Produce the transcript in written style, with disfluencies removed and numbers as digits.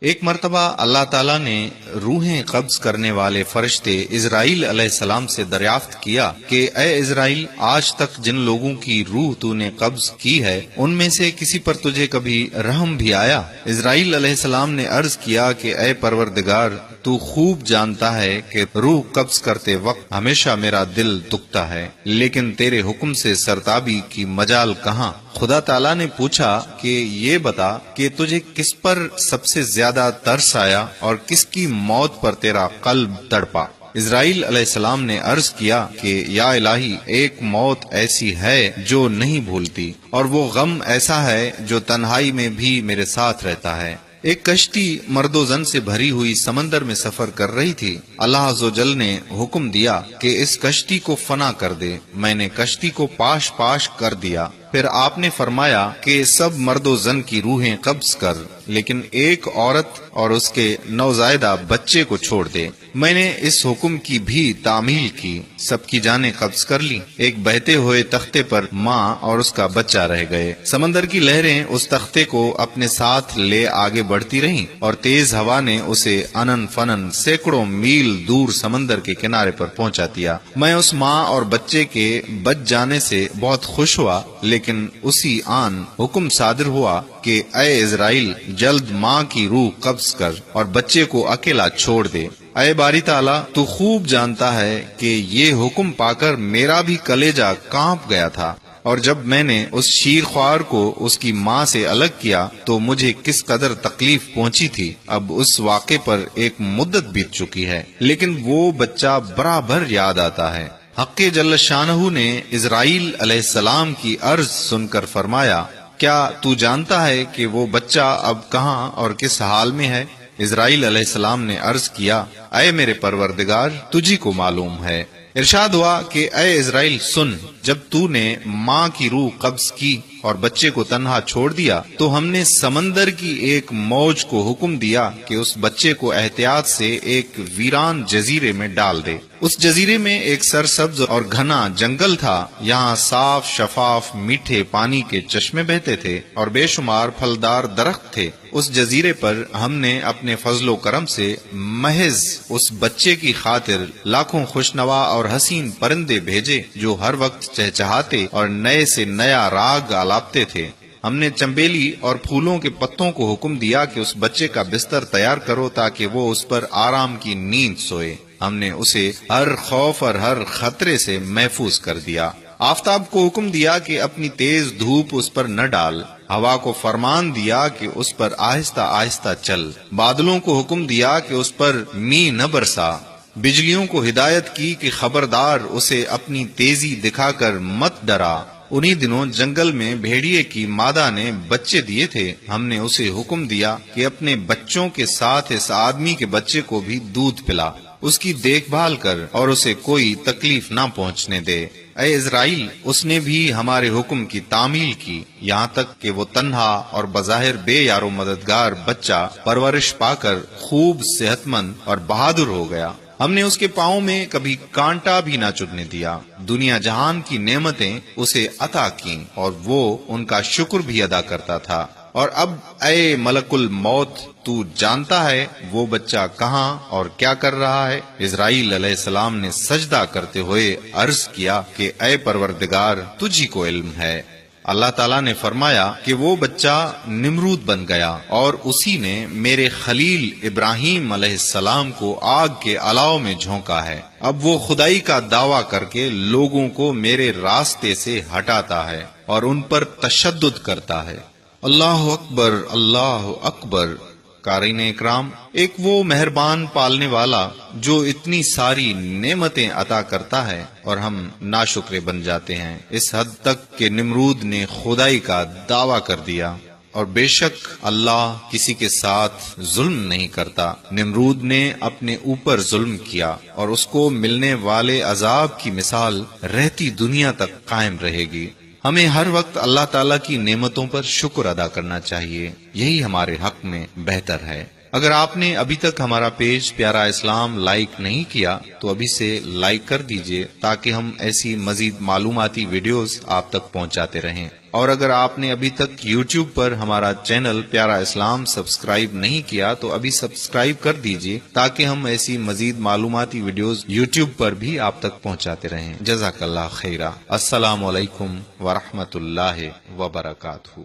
ایک مرتبہ اللہ تعالیٰ نے روحیں قبض کرنے والے فرشتے اسرائیل علیہ السلام سے دریافت کیا کہ اے اسرائیل، آج تک جن لوگوں کی روح تو نے قبض کی ہے ان میں سے کسی پر تجھے کبھی رحم بھی آیا؟ اسرائیل علیہ السلام نے عرض کیا کہ اے پروردگار، تو خوب جانتا ہے کہ روح قبض کرتے وقت ہمیشہ میرا دل دکھتا ہے، لیکن تیرے حکم سے سرتابی کی مجال کہاں؟ خدا تعالیٰ نے پوچھا کہ یہ بتا کہ تجھے کس پر سب سے زیادہ ترس آیا اور کس کی موت پر تیرا قلب تڑپا؟ اسرائیل علیہ السلام نے عرض کیا کہ یا الہی، ایک موت ایسی ہے جو نہیں بھولتی، اور وہ غم ایسا ہے جو تنہائی میں بھی میرے ساتھ رہتا ہے۔ ایک کشتی مرد و زن سے بھری ہوئی سمندر میں سفر کر رہی تھی۔ اللہ عز و جل نے حکم دیا کہ اس کشتی کو فنا کر دے۔ میں نے کشتی کو پاش پاش کر دیا۔ پھر آپ نے فرمایا کہ سب مرد و زن کی روحیں قبض کر، لیکن ایک عورت اور اس کے نوزائیدہ بچے کو چھوڑ دے۔ میں نے اس حکم کی بھی تعمیل کی، سب کی جانیں قبض کر لی۔ ایک بہتے ہوئے تختے پر ماں اور اس کا بچہ رہ گئے۔ سمندر کی لہریں اس تختے کو اپنے ساتھ لے آگے بڑھتی رہیں اور تیز ہوا نے اسے انن فنن سینکڑوں میل دور سمندر کے کنارے پر پہنچا دیا۔ میں اس ماں اور بچے کے بچ جانے سے بہت خوش ہوا، لیکن اسی آن حکم صادر ہوا کہ اے اسرائیل، جلد ماں کی روح قبض کر اور بچے کو اکیلا چھوڑ دے۔ اے باری تعالیٰ، تو خوب جانتا ہے کہ یہ حکم پا کر میرا بھی کلیجہ کانپ گیا تھا، اور جب میں نے اس شیر خوار کو اس کی ماں سے الگ کیا تو مجھے کس قدر تکلیف پہنچی تھی۔ اب اس واقعے پر ایک مدت بیت چکی ہے، لیکن وہ بچہ برابر یاد آتا ہے۔ حق جل شانہ نے اسرائیل علیہ السلام کی عرض سن کر فرمایا، کیا تو جانتا ہے کہ وہ بچہ اب کہاں اور کس حال میں ہے؟ اسرائیل علیہ السلام نے عرض کیا، اے میرے پروردگار، تجھی کو معلوم ہے۔ ارشاد ہوا کہ اے اسرائیل سن، جب تو نے ماں کی روح قبض کی اور بچے کو تنہا چھوڑ دیا تو ہم نے سمندر کی ایک موج کو حکم دیا کہ اس بچے کو احتیاط سے ایک ویران جزیرے میں ڈال دے۔ اس جزیرے میں ایک سرسبز اور گھنا جنگل تھا، یہاں صاف شفاف میٹھے پانی کے چشمے بہتے تھے اور بے شمار پھلدار درخت تھے۔ اس جزیرے پر ہم نے اپنے فضل و کرم سے محض اس بچے کی خاطر لاکھوں خوشنوا اور حسین پرندے بھیجے جو ہر وقت چہچہاتے اور نئے سے نیا راگ آلاپتے تھے۔ ہم نے چمبیلی اور پھولوں کے پتوں کو حکم دیا کہ اس بچے کا بستر تیار کرو تاکہ وہ اس پر آرام کی نیند سوئے۔ ہم نے اسے ہر خوف اور ہر خطرے سے محفوظ کر دیا۔ آفتاب کو حکم دیا کہ اپنی تیز دھوپ اس پر نہ ڈال، ہوا کو فرمان دیا کہ اس پر آہستہ آہستہ چل، بادلوں کو حکم دیا کہ اس پر می نہ برسا، بجلیوں کو ہدایت کی کہ خبردار اسے اپنی تیزی دکھا کر مت ڈرا۔ انہی دنوں جنگل میں بھیڑیے کی مادہ نے بچے دیے تھے، ہم نے اسے حکم دیا کہ اپنے بچوں کے ساتھ اس آدمی کے بچے کو بھی دودھ پلا، اس کی دیکھ بھال کر اور اسے کوئی تکلیف نہ پہنچنے دے۔ اے اسرائیل، اس نے بھی ہمارے حکم کی تعمیل کی، یہاں تک کہ وہ تنہا اور بظاہر بے یار و مددگار بچہ پرورش پا کر خوب صحت مند اور بہادر ہو گیا۔ ہم نے اس کے پاؤں میں کبھی کانٹا بھی نہ چبھنے دیا۔ دنیا جہان کی نعمتیں اسے عطا کیں اور وہ ان کا شکر بھی ادا کرتا تھا۔ اور اب اے ملک الموت، تو جانتا ہے وہ بچہ کہاں اور کیا کر رہا ہے؟ اسرائیل علیہ السلام نے سجدہ کرتے ہوئے عرض کیا کہ اے پروردگار، تجھی کو علم ہے۔ اللہ تعالیٰ نے فرمایا کہ وہ بچہ نمرود بن گیا اور اسی نے میرے خلیل ابراہیم علیہ السلام کو آگ کے الاؤ میں جھونکا ہے۔ اب وہ خدائی کا دعویٰ کر کے لوگوں کو میرے راستے سے ہٹاتا ہے اور ان پر تشدد کرتا ہے۔ اللہ اکبر، اللہ اکبر۔ قارئین اکرام، ایک وہ مہربان پالنے والا جو اتنی ساری نعمتیں عطا کرتا ہے اور ہم ناشکرے بن جاتے ہیں، اس حد تک کہ نمرود نے خدائی کا دعویٰ کر دیا، اور بے شک اللہ کسی کے ساتھ ظلم نہیں کرتا۔ نمرود نے اپنے اوپر ظلم کیا اور اس کو ملنے والے عذاب کی مثال رہتی دنیا تک قائم رہے گی۔ ہمیں ہر وقت اللہ تعالیٰ کی نعمتوں پر شکر ادا کرنا چاہیے، یہی ہمارے حق میں بہتر ہے۔ اگر آپ نے ابھی تک ہمارا پیج پیارا اسلام لائک نہیں کیا تو ابھی سے لائک کر دیجئے تاکہ ہم ایسی مزید معلوماتی ویڈیوز آپ تک پہنچاتے رہیں۔ اور اگر آپ نے ابھی تک یوٹیوب پر ہمارا چینل پیارا اسلام سبسکرائب نہیں کیا تو ابھی سبسکرائب کر دیجئے تاکہ ہم ایسی مزید معلوماتی ویڈیوز یوٹیوب پر بھی آپ تک پہنچاتے رہیں۔ جزاک اللہ خیرہ۔ السلام علیکم ورحمۃ اللہ وبرکاتہ۔